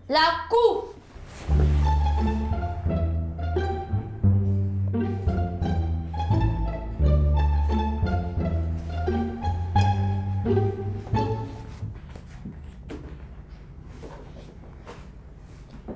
La cour.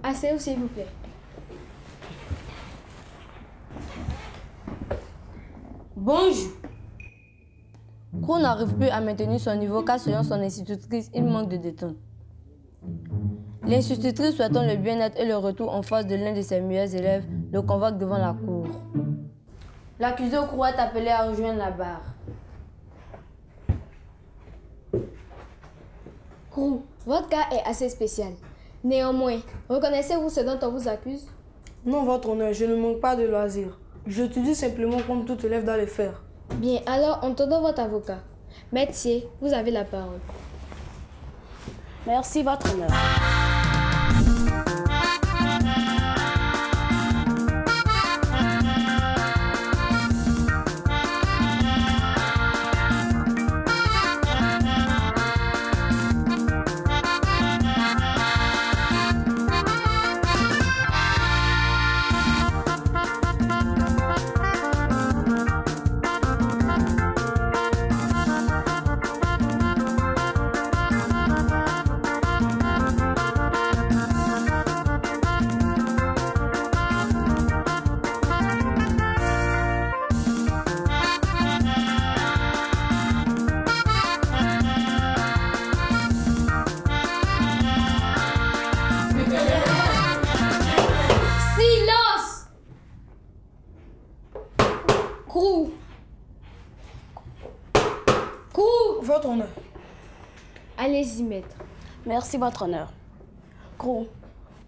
Asseyez-vous, s'il vous plaît. Bonjour. Crew n'arrive plus à maintenir son niveau car selon son institutrice, il manque de détente. L'institutrice souhaitant le bien-être et le retour en face de l'un de ses meilleurs élèves le convoque devant la cour. L'accusé au courroie est appelé à rejoindre la barre. Crew, votre cas est assez spécial. Néanmoins, reconnaissez-vous ce dont on vous accuse? Non, votre honneur, je ne manque pas de loisirs. J'étudie simplement comme tout élève doit le faire. Bien, alors entendons votre avocat. Maître Thier, vous avez la parole. Merci, votre honneur. Votre honneur. Allez-y, maître. Merci, votre honneur. Crew,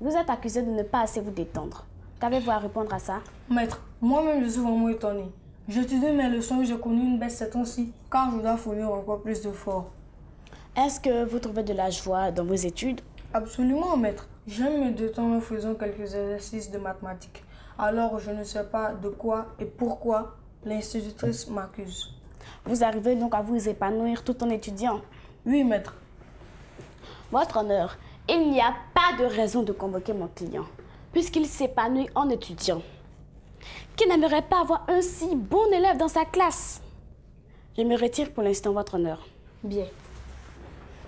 vous êtes accusé de ne pas assez vous détendre. Qu'avez-vous à répondre à ça? Maître, moi-même je suis vraiment étonné. J'étudie mes leçons et j'ai connu une baisse ces temps-ci car je dois fournir encore plus d'efforts. Est-ce que vous trouvez de la joie dans vos études? Absolument, maître. J'aime me détendre en faisant quelques exercices de mathématiques. Alors je ne sais pas de quoi et pourquoi l'institutrice m'accuse. Vous arrivez donc à vous épanouir tout en étudiant? Oui, maître. Votre honneur, il n'y a pas de raison de convoquer mon client, puisqu'il s'épanouit en étudiant. Qui n'aimerait pas avoir un si bon élève dans sa classe? Je me retire pour l'instant, votre honneur. Bien.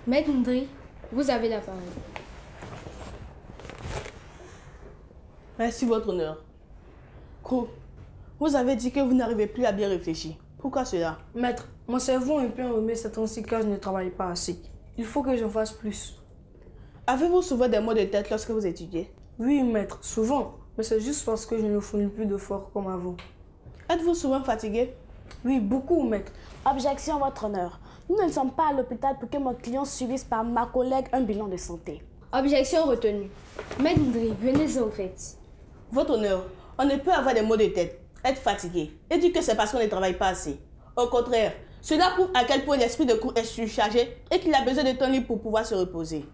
Maître Ndri, vous avez la parole. Merci, votre honneur. Crew, vous avez dit que vous n'arrivez plus à bien réfléchir. Pourquoi cela? Maître, mon cerveau est un peu enrhumé ces temps-ci car je ne travaille pas assez. Il faut que j'en fasse plus. Avez-vous souvent des maux de tête lorsque vous étudiez? Oui, maître, souvent. Mais c'est juste parce que je ne fournis plus d'efforts comme avant. Êtes-vous souvent fatigué? Oui, beaucoup, maître. Objection, votre honneur. Nous ne sommes pas à l'hôpital pour que mon client subisse par ma collègue un bilan de santé. Objection retenue. Maître Ndri, venez-en au fait. Votre honneur, on ne peut avoir des maux de tête, être fatigué et dire que c'est parce qu'on ne travaille pas assez. Au contraire, cela prouve à quel point l'esprit de cours est surchargé et qu'il a besoin de temps libre pour pouvoir se reposer.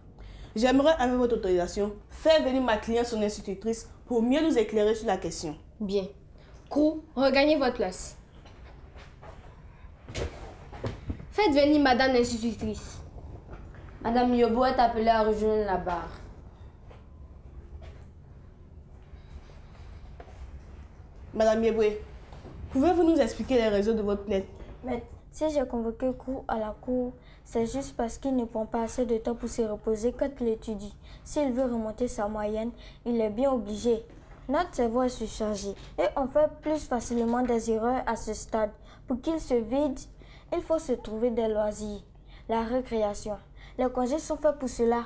J'aimerais, avec votre autorisation, faire venir ma cliente, son institutrice, pour mieux nous éclairer sur la question. Bien. Crew, regagnez votre place. Faites venir madame l'institutrice. Madame Yobo est appelée à rejoindre la barre. Madame Yeboué, pouvez-vous nous expliquer les raisons de votre plainte? Maître, si j'ai convoqué Crew à la cour, c'est juste parce qu'il ne prend pas assez de temps pour se reposer quand il étudie. S'il veut remonter sa moyenne, il est bien obligé. Notre cerveau est surchargé et on fait plus facilement des erreurs à ce stade. Pour qu'il se vide, il faut se trouver des loisirs, la récréation. Les congés sont faits pour cela.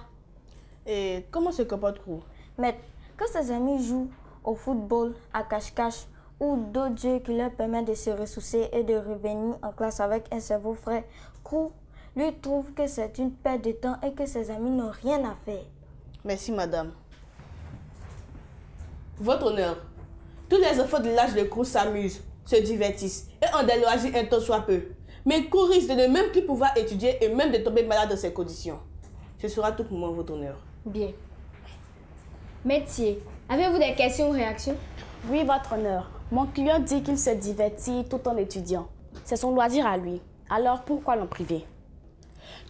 Et comment se comporte Crew? Maître, quand ses amis jouent au football, à cache-cache ou d'autres jeux qui leur permettent de se ressourcer et de revenir en classe avec un cerveau frais, Crew lui trouve que c'est une perte de temps et que ses amis n'ont rien à faire. Merci, madame. Votre honneur, tous les enfants de l'âge de Crew s'amusent, se divertissent et ont des loisirs un tant soit peu. Mais Crew risque de ne même plus pouvoir étudier et même de tomber malade dans ces conditions. Ce sera tout pour moi, votre honneur. Bien. Métier, avez-vous des questions ou réactions? Oui, votre honneur. Mon client dit qu'il se divertit tout en étudiant. C'est son loisir à lui. Alors pourquoi l'en priver?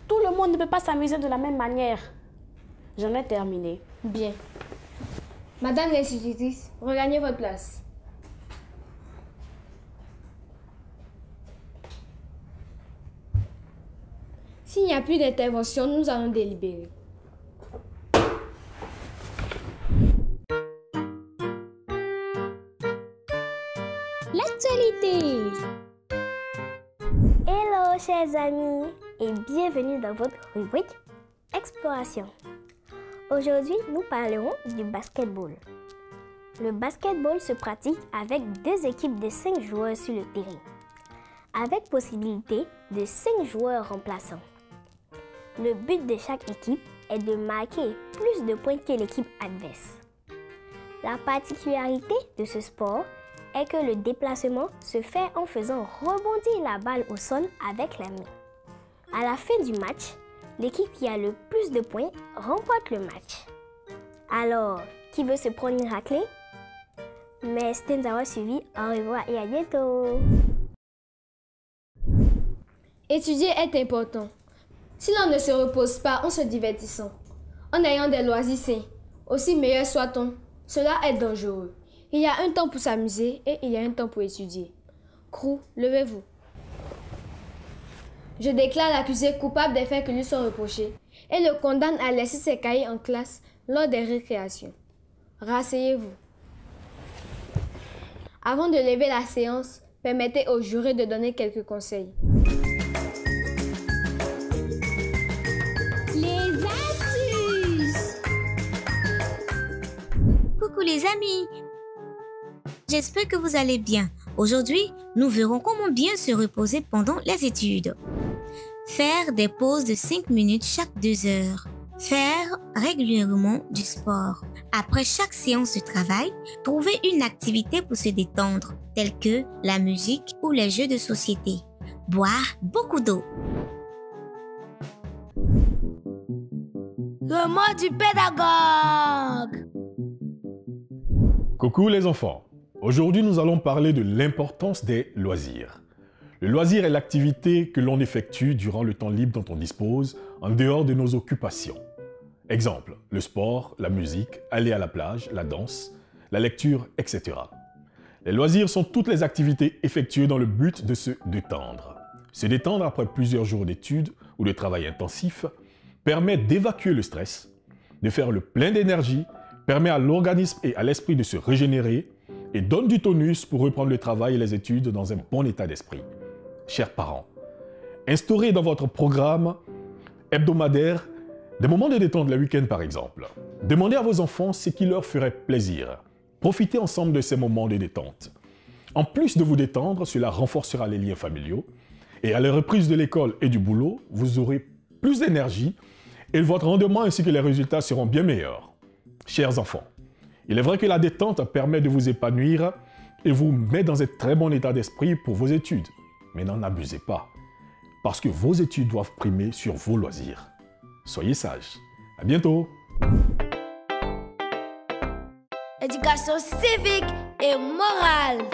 Tout le monde ne peut pas s'amuser de la même manière. J'en ai terminé. Bien. Madame l'institutrice, regagnez votre place. S'il n'y a plus d'intervention, nous allons délibérer. L'actualité. Hello chers amis et bienvenue dans votre rubrique Exploration. Aujourd'hui, nous parlerons du basketball. Le basketball se pratique avec 2 équipes de 5 joueurs sur le terrain, avec possibilité de 5 joueurs remplaçants. Le but de chaque équipe est de marquer plus de points que l'équipe adverse. La particularité de ce sport est que le déplacement se fait en faisant rebondir la balle au sol avec la main. À la fin du match, l'équipe qui a le plus de points remporte le match. Alors, qui veut se prendre une raclée? Merci de nous avoir suivis. Au revoir et à bientôt. Étudier est important. Si l'on ne se repose pas en se divertissant, en ayant des loisirs sains, aussi meilleur soit-on, cela est dangereux. Il y a un temps pour s'amuser et il y a un temps pour étudier. Crew, levez-vous. Je déclare l'accusé coupable des faits qui lui sont reprochés et le condamne à laisser ses cahiers en classe lors des récréations. Rasseyez-vous. Avant de lever la séance, permettez au juré de donner quelques conseils. Les astuces. Coucou les amis. J'espère que vous allez bien. Aujourd'hui, nous verrons comment bien se reposer pendant les études. Faire des pauses de 5 minutes chaque 2 heures. Faire régulièrement du sport. Après chaque séance de travail, trouver une activité pour se détendre, telle que la musique ou les jeux de société. Boire beaucoup d'eau. Le mot du pédagogue. Coucou les enfants. Aujourd'hui, nous allons parler de l'importance des loisirs. Le loisir est l'activité que l'on effectue durant le temps libre dont on dispose, en dehors de nos occupations. Exemple, le sport, la musique, aller à la plage, la danse, la lecture, etc. Les loisirs sont toutes les activités effectuées dans le but de se détendre. Se détendre après plusieurs jours d'études ou de travail intensif permet d'évacuer le stress, de faire le plein d'énergie, permet à l'organisme et à l'esprit de se régénérer et donne du tonus pour reprendre le travail et les études dans un bon état d'esprit. Chers parents, instaurez dans votre programme hebdomadaire des moments de détente le week-end par exemple. Demandez à vos enfants ce qui leur ferait plaisir. Profitez ensemble de ces moments de détente. En plus de vous détendre, cela renforcera les liens familiaux et à la reprise de l'école et du boulot, vous aurez plus d'énergie et votre rendement ainsi que les résultats seront bien meilleurs. Chers enfants, il est vrai que la détente permet de vous épanouir et vous met dans un très bon état d'esprit pour vos études. Mais n'en abusez pas, parce que vos études doivent primer sur vos loisirs. Soyez sages. À bientôt. Éducation civique et morale.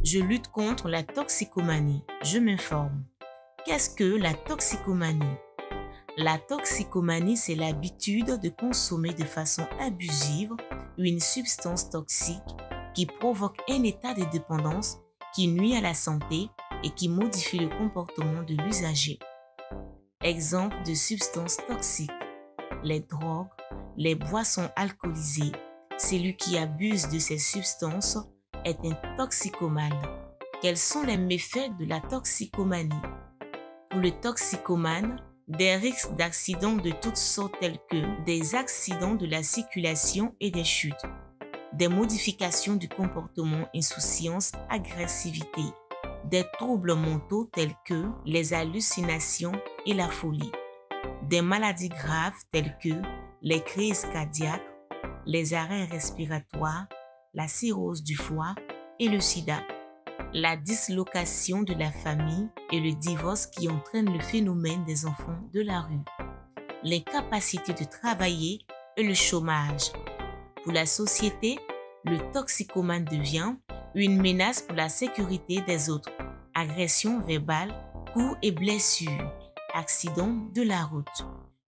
Je lutte contre la toxicomanie. Je m'informe. Qu'est-ce que la toxicomanie? La toxicomanie, c'est l'habitude de consommer de façon abusive une substance toxique qui provoque un état de dépendance qui nuit à la santé et qui modifie le comportement de l'usager. Exemple de substances toxiques: les drogues, les boissons alcoolisées. Celui qui abuse de ces substances est un toxicomane. Quels sont les méfaits de la toxicomanie? Pour le toxicomane, des risques d'accidents de toutes sortes tels que des accidents de la circulation et des chutes, des modifications du comportement, insouciance, agressivité, des troubles mentaux tels que les hallucinations et la folie, des maladies graves telles que les crises cardiaques, les arrêts respiratoires, la cirrhose du foie et le sida, la dislocation de la famille et le divorce qui entraînent le phénomène des enfants de la rue, l'incapacité de travailler et le chômage. Pour la société, le toxicomane devient une menace pour la sécurité des autres, agressions verbales, coups et blessures, accidents de la route.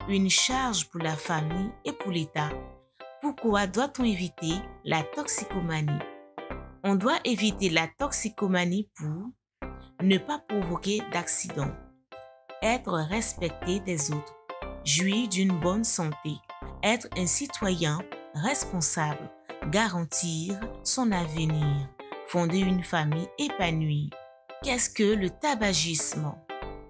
une charge pour la famille et pour l'État. Pourquoi doit-on éviter la toxicomanie? On doit éviter la toxicomanie pour ne pas provoquer d'accident, être respecté des autres, jouir d'une bonne santé, être un citoyen responsable, garantir son avenir, fonder une famille épanouie. Qu'est-ce que le tabagisme?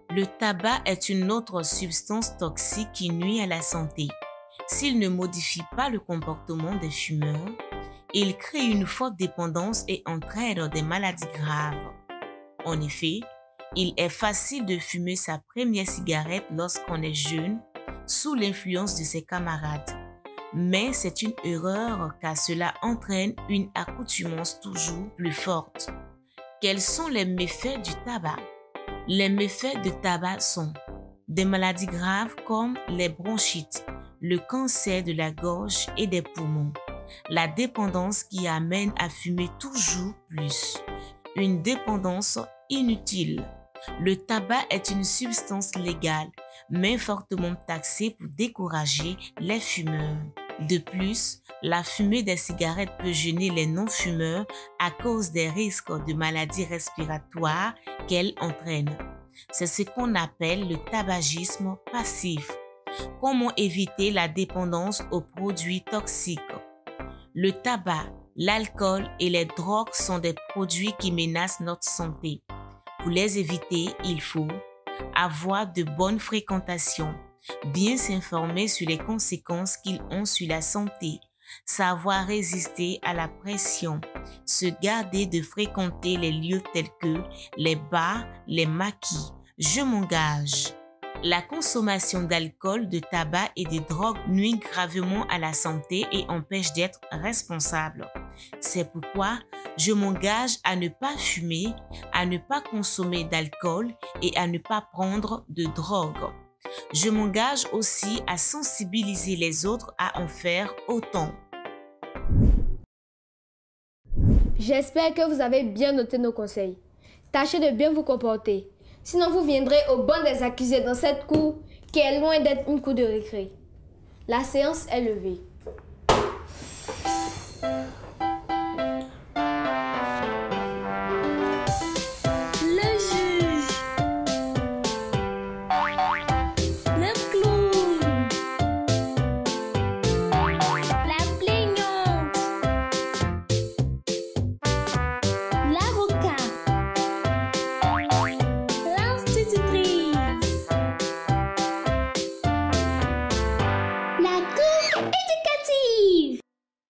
Le tabac est une autre substance toxique qui nuit à la santé. S'il ne modifie pas le comportement des fumeurs, il crée une forte dépendance et entraîne des maladies graves. En effet, il est facile de fumer sa première cigarette lorsqu'on est jeune, sous l'influence de ses camarades. Mais c'est une erreur car cela entraîne une accoutumance toujours plus forte. Quels sont les méfaits du tabac? Les méfaits du tabac sont des maladies graves comme les bronchites, le cancer de la gorge et des poumons, la dépendance qui amène à fumer toujours plus, une dépendance inutile. Le tabac est une substance légale, mais fortement taxée pour décourager les fumeurs. De plus, la fumée des cigarettes peut gêner les non-fumeurs à cause des risques de maladies respiratoires qu'elle entraîne. C'est ce qu'on appelle le tabagisme passif. Comment éviter la dépendance aux produits toxiques? Le tabac, l'alcool et les drogues sont des produits qui menacent notre santé. Pour les éviter, il faut avoir de bonnes fréquentations, bien s'informer sur les conséquences qu'ils ont sur la santé, savoir résister à la pression, se garder de fréquenter les lieux tels que les bars, les maquis. Je m'engage. La consommation d'alcool, de tabac et de drogue nuit gravement à la santé et empêche d'être responsable. C'est pourquoi je m'engage à ne pas fumer, à ne pas consommer d'alcool et à ne pas prendre de drogue. Je m'engage aussi à sensibiliser les autres à en faire autant. J'espère que vous avez bien noté nos conseils. Tâchez de bien vous comporter. Sinon, vous viendrez au banc des accusés dans cette cour qui est loin d'être une cour de récré. La séance est levée.